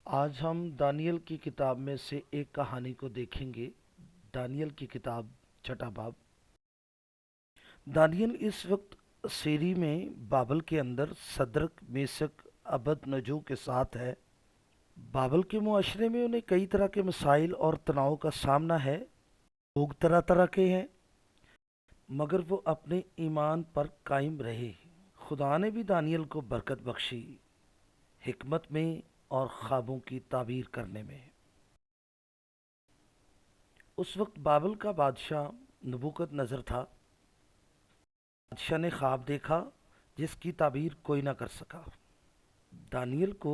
آج ہم دانیل کی کتاب میں سے ایک کہانی کو دیکھیں گے۔ دانیل کی کتاب چھٹا باب۔ دانیل اس وقت سیری میں بابل کے اندر صدرک میسک ابد نجو کے ساتھ ہے۔ بابل کے معاشرے میں انہیں کئی طرح کے مسائل اور تناؤ کا سامنا ہے۔ لوگ طرح طرح کے ہیں، مگر وہ اپنے ایمان پر قائم رہے۔ خدا نے بھی دانیل کو برکت بخشی، حکمت میں اور خوابوں کی تعبیر کرنے میں۔ اس وقت بابل کا بادشاہ نبوکت نظر تھا۔ بادشاہ نے خواب دیکھا جس کی تعبیر کوئی نہ کر سکا۔ دانیل کو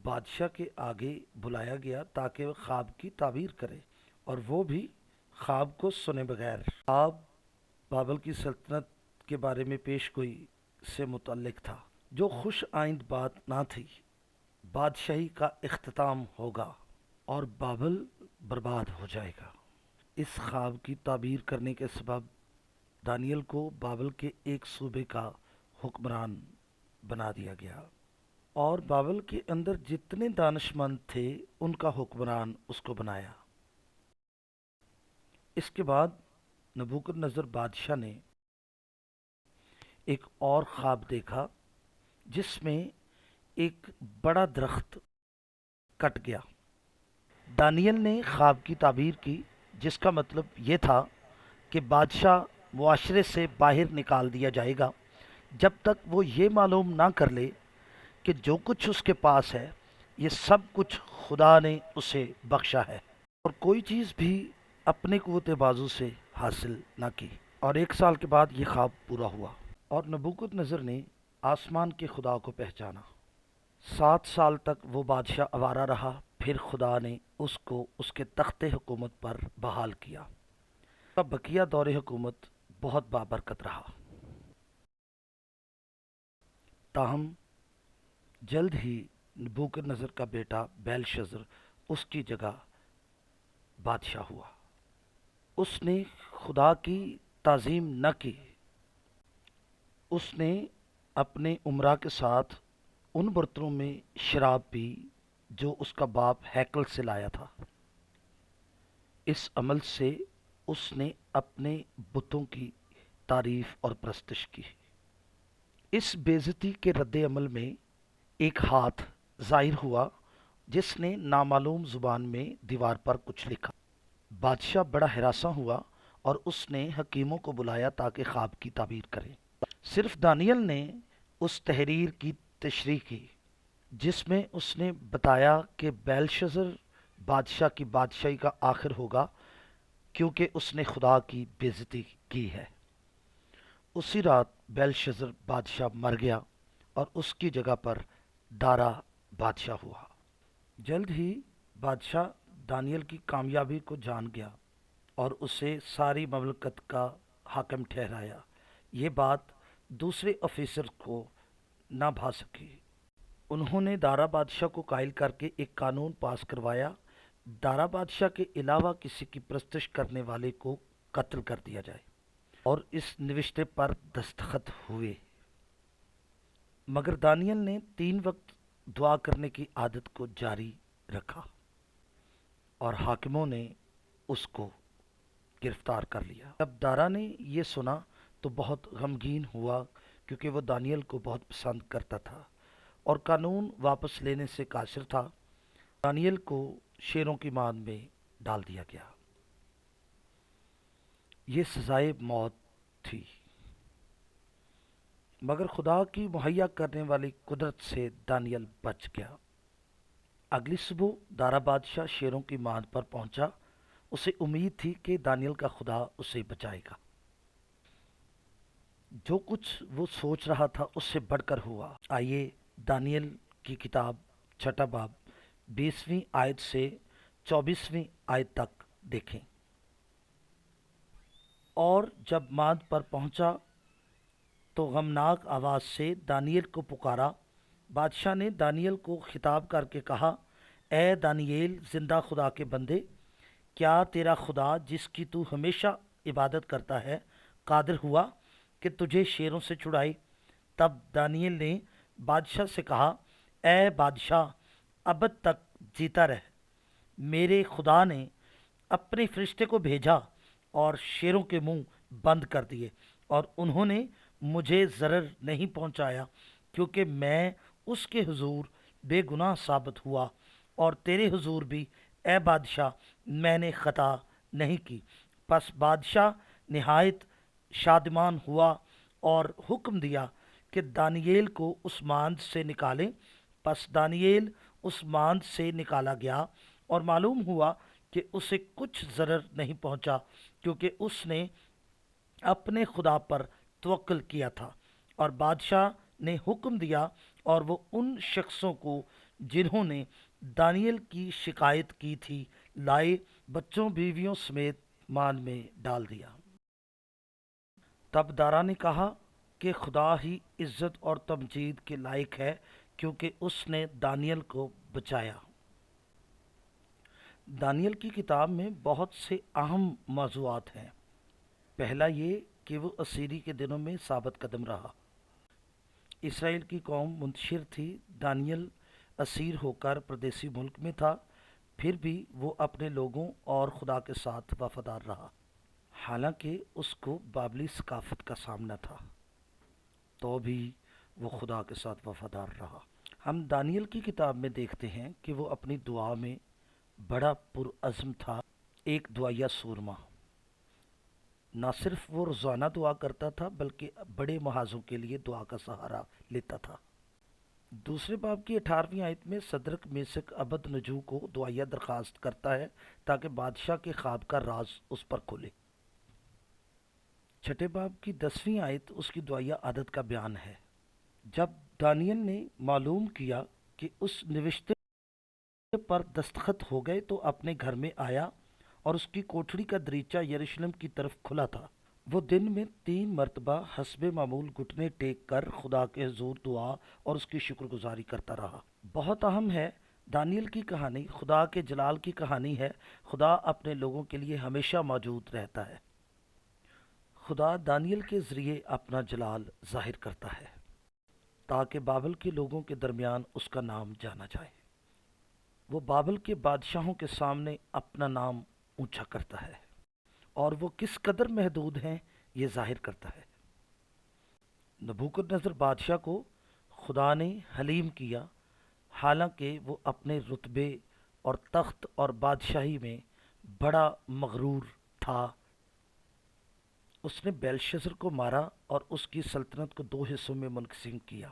بادشاہ کے آگے بلایا گیا تاکہ وہ خواب کی تعبیر کرے، اور وہ بھی خواب کو سنے بغیر۔ خواب بابل کی سلطنت کے بارے میں پیش گوئی سے متعلق تھا، جو خوش آئند بات نہ تھی۔ بادشاہی کا اختتام ہوگا اور بابل برباد ہو جائے گا۔ اس خواب کی تعبیر کرنے کے سبب دانیل کو بابل کے ایک صوبے کا حکمران بنا دیا گیا، اور بابل کے اندر جتنے دانش مند تھے ان کا حکمران اس کو بنایا۔ اس کے بعد نبوکد نظر بادشاہ نے ایک اور خواب دیکھا جس میں ایک بڑا درخت کٹ گیا۔ دانیل نے خواب کی تعبیر کی، جس کا مطلب یہ تھا کہ بادشاہ معاشرے سے باہر نکال دیا جائے گا جب تک وہ یہ معلوم نہ کر لے کہ جو کچھ اس کے پاس ہے یہ سب کچھ خدا نے اسے بخشا ہے، اور کوئی چیز بھی اپنے قوت بازو سے حاصل نہ کی۔ اور 1 سال کے بعد یہ خواب پورا ہوا، اور نبوکت نظر نے آسمان کے خدا کو پہچانا۔ 7 سال تک وہ بادشاہ آوارہ رہا، پھر خدا نے اس کو اس کے تخت حکومت پر بحال کیا۔ کا بقیہ دور حکومت بہت بابرکت رہا، تاہم جلد ہی نبوکد نظر کا بیٹا بیلشزر اس کی جگہ بادشاہ ہوا۔ اس نے خدا کی تعظیم نہ کی۔ اس نے اپنے امراء کے ساتھ ان برتنوں میں شراب پی جو اس کا باپ ہیکل سے لایا تھا۔ اس عمل سے اس نے اپنے بتوں کی تعریف اور پرستش کی۔ اس بے عزتی کے رد عمل میں ایک ہاتھ ظاہر ہوا جس نے نامعلوم زبان میں دیوار پر کچھ لکھا۔ بادشاہ بڑا ہراساں ہوا اور اس نے حکیموں کو بلایا تاکہ خواب کی تعبیر کریں۔ صرف دانیل نے اس تحریر کی تشریح کی جس میں اس نے بتایا کہ بیلشزر بادشاہ کی بادشاہی کا آخر ہوگا، کیونکہ اس نے خدا کی بے عزتی کی ہے۔ اسی رات بیلشزر بادشاہ مر گیا اور اس کی جگہ پر دارا بادشاہ ہوا۔ جلد ہی بادشاہ دانیل کی کامیابی کو جان گیا اور اسے ساری مملکت کا حاکم ٹھہرایا۔ یہ بات دوسرے آفیسر کو نہ بھا سکی۔ انہوں نے دارا بادشاہ کو قائل کر کے ایک قانون پاس کروایا، دارا بادشاہ کے علاوہ کسی کی پرستش کرنے والے کو قتل کر دیا جائے، اور اس نوشتے پر دستخط ہوئے۔ مگر دانیل نے 3 وقت دعا کرنے کی عادت کو جاری رکھا، اور حاکموں نے اس کو گرفتار کر لیا۔ جب دارا نے یہ سنا تو بہت غمگین ہوا، کیونکہ وہ دانیل کو بہت پسند کرتا تھا اور قانون واپس لینے سے قاصر تھا۔ دانیل کو شیروں کی مان میں ڈال دیا گیا۔ یہ سزائے موت تھی، مگر خدا کی مہیا کرنے والی قدرت سے دانیل بچ گیا۔ اگلی صبح دارا بادشاہ شیروں کی ماند پر پہنچا۔ اسے امید تھی کہ دانیل کا خدا اسے بچائے گا۔ جو کچھ وہ سوچ رہا تھا اس سے بڑھ کر ہوا۔ آئیے دانیل کی کتاب چھٹا باب 20ویں آیت سے 24ویں آیت تک دیکھیں۔ اور جب ماند پر پہنچا تو غمناک آواز سے دانیل کو پکارا۔ بادشاہ نے دانیل کو خطاب کر کے کہا، اے دانیل، زندہ خدا کے بندے، کیا تیرا خدا جس کی تو ہمیشہ عبادت کرتا ہے قادر ہوا کہ تجھے شیروں سے چھڑائے؟ تب دانیل نے بادشاہ سے کہا، اے بادشاہ، ابد تک جیتا رہ۔ میرے خدا نے اپنے فرشتے کو بھیجا اور شیروں کے منہ بند کر دیے، اور انہوں نے مجھے ضرر نہیں پہنچایا، کیونکہ میں اس کے حضور بے گناہ ثابت ہوا، اور تیرے حضور بھی اے بادشاہ میں نے خطا نہیں کی۔ پس بادشاہ نہایت شادمان ہوا اور حکم دیا کہ دانییل کو اس ماند سے نکالیں۔ پس دانییل اس ماند سے نکالا گیا، اور معلوم ہوا کہ اسے کچھ ضرر نہیں پہنچا، کیونکہ اس نے اپنے خدا پر توکل کیا تھا۔ اور بادشاہ نے حکم دیا، اور وہ ان شخصوں کو جنہوں نے دانیل کی شکایت کی تھی لائے، بچوں بیویوں سمیت مان میں ڈال دیا۔ تب دارا نے کہا کہ خدا ہی عزت اور تمجید کے لائق ہے، کیونکہ اس نے دانیل کو بچایا۔ دانیل کی کتاب میں بہت سے اہم موضوعات ہیں۔ پہلا یہ کہ وہ اسیری کے دنوں میں ثابت قدم رہا۔ اسرائیل کی قوم منتشر تھی، دانیل اسیر ہو کر پردیسی ملک میں تھا، پھر بھی وہ اپنے لوگوں اور خدا کے ساتھ وفادار رہا، حالانکہ اس کو بابلی ثقافت کا سامنا تھا، تو بھی وہ خدا کے ساتھ وفادار رہا۔ ہم دانیل کی کتاب میں دیکھتے ہیں کہ وہ اپنی دعا میں بڑا پرعزم تھا، ایک دعائیا سورما۔ نہ صرف وہ روزانہ دعا کرتا تھا بلکہ بڑے محاذوں کے لیے دعا کا سہارا لیتا تھا۔ دوسرے باب کی 18ویں آیت میں صدرک میشک ابد نجو کو دعائیا درخواست کرتا ہے تاکہ بادشاہ کے خواب کا راز اس پر کھلے۔ چھٹے باب کی 10ویں آیت اس کی دعائیا عادت کا بیان ہے۔ جب دانیل نے معلوم کیا کہ اس نوشتے پر دستخط ہو گئے تو اپنے گھر میں آیا، اور اس کی کوٹھڑی کا دریچہ یروشلم کی طرف کھلا تھا۔ وہ دن میں 3 مرتبہ حسب معمول گھٹنے ٹیک کر خدا کے حضور دعا اور اس کی شکر گزاری کرتا رہا۔ بہت اہم ہے، دانیل کی کہانی خدا کے جلال کی کہانی ہے۔ خدا اپنے لوگوں کے لیے ہمیشہ موجود رہتا ہے۔ خدا دانیل کے ذریعے اپنا جلال ظاہر کرتا ہے تاکہ بابل کے لوگوں کے درمیان اس کا نام جانا جائے۔ وہ بابل کے بادشاہوں کے سامنے اپنا نام اونچا کرتا ہے، اور وہ کس قدر محدود ہیں یہ ظاہر کرتا ہے۔ نبوکد نظر بادشاہ کو خدا نے حلیم کیا، حالانکہ وہ اپنے رتبے اور تخت اور بادشاہی میں بڑا مغرور تھا۔ اس نے بیلشزر کو مارا اور اس کی سلطنت کو 2 حصوں میں منقسم کیا،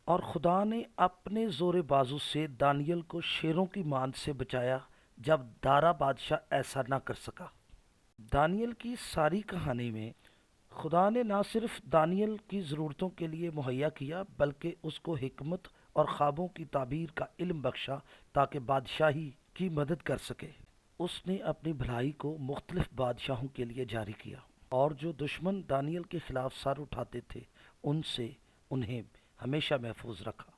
اور خدا نے اپنے زور بازو سے دانیل کو شیروں کی ماند سے بچایا، جب دارا بادشاہ ایسا نہ کر سکا۔ دانیل کی ساری کہانی میں خدا نے نہ صرف دانیل کی ضرورتوں کے لیے مہیا کیا بلکہ اس کو حکمت اور خوابوں کی تعبیر کا علم بخشا تاکہ بادشاہی کی مدد کر سکے۔ اس نے اپنی بھلائی کو مختلف بادشاہوں کے لیے جاری کیا، اور جو دشمن دانیل کے خلاف سر اٹھاتے تھے ان سے انہیں ہمیشہ محفوظ رکھا۔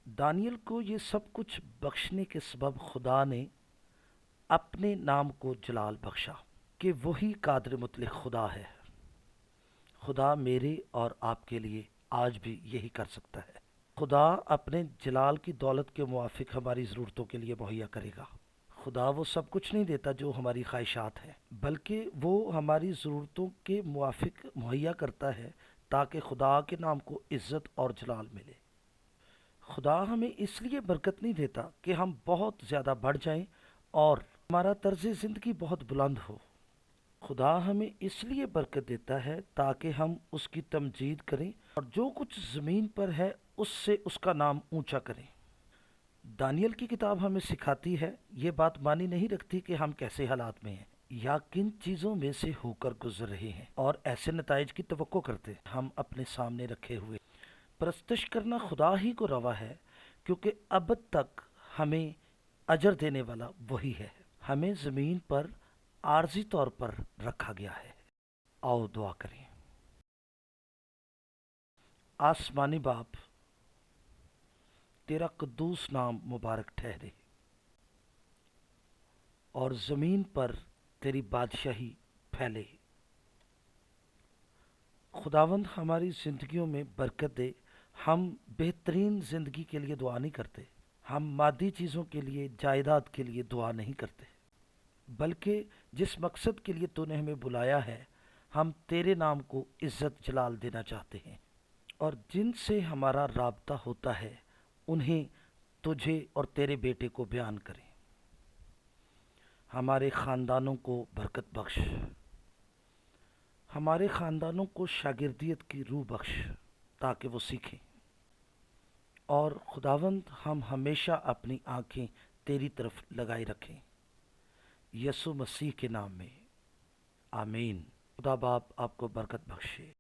دانیل کو یہ سب کچھ بخشنے کے سبب خدا نے اپنے نام کو جلال بخشا کہ وہی قادر مطلق خدا ہے۔ خدا میرے اور آپ کے لیے آج بھی یہی کر سکتا ہے۔ خدا اپنے جلال کی دولت کے موافق ہماری ضرورتوں کے لیے مہیا کرے گا۔ خدا وہ سب کچھ نہیں دیتا جو ہماری خواہشات ہیں، بلکہ وہ ہماری ضرورتوں کے موافق مہیا کرتا ہے تاکہ خدا کے نام کو عزت اور جلال ملے۔ خدا ہمیں اس لیے برکت نہیں دیتا کہ ہم بہت زیادہ بڑھ جائیں اور ہمارا طرز زندگی بہت بلند ہو۔ خدا ہمیں اس لیے برکت دیتا ہے تاکہ ہم اس کی تمجید کریں اور جو کچھ زمین پر ہے اس سے اس کا نام اونچا کریں۔ دانیل کی کتاب ہمیں سکھاتی ہے، یہ بات مانی نہیں رکھتی کہ ہم کیسے حالات میں ہیں یا کن چیزوں میں سے ہو کر گزر رہے ہیں اور ایسے نتائج کی توقع کرتے ہم اپنے سامنے رکھے ہوئے۔ پرستش کرنا خدا ہی کو روا ہے، کیونکہ اب تک ہمیں اجر دینے والا وہی ہے۔ ہمیں زمین پر عارضی طور پر رکھا گیا ہے۔ آؤ دعا کریں۔ آسمانی باپ، تیرا قدوس نام مبارک ٹھہرے اور زمین پر تیری بادشاہی پھیلے۔ خداوند ہماری زندگیوں میں برکت دے۔ ہم بہترین زندگی کے لیے دعا نہیں کرتے، ہم مادی چیزوں کے لیے، جائیداد کے لیے دعا نہیں کرتے، بلکہ جس مقصد کے لیے تو نے ہمیں بلایا ہے، ہم تیرے نام کو عزت جلال دینا چاہتے ہیں، اور جن سے ہمارا رابطہ ہوتا ہے انہیں تجھے اور تیرے بیٹے کو بیان کریں۔ ہمارے خاندانوں کو برکت بخش، ہمارے خاندانوں کو شاگردیت کی روح بخش تاکہ وہ سیکھیں، اور خداوند ہم ہمیشہ اپنی آنکھیں تیری طرف لگائی رکھیں، یسوع مسیح کے نام میں، آمین۔ خدا باپ آپ کو برکت بخشے۔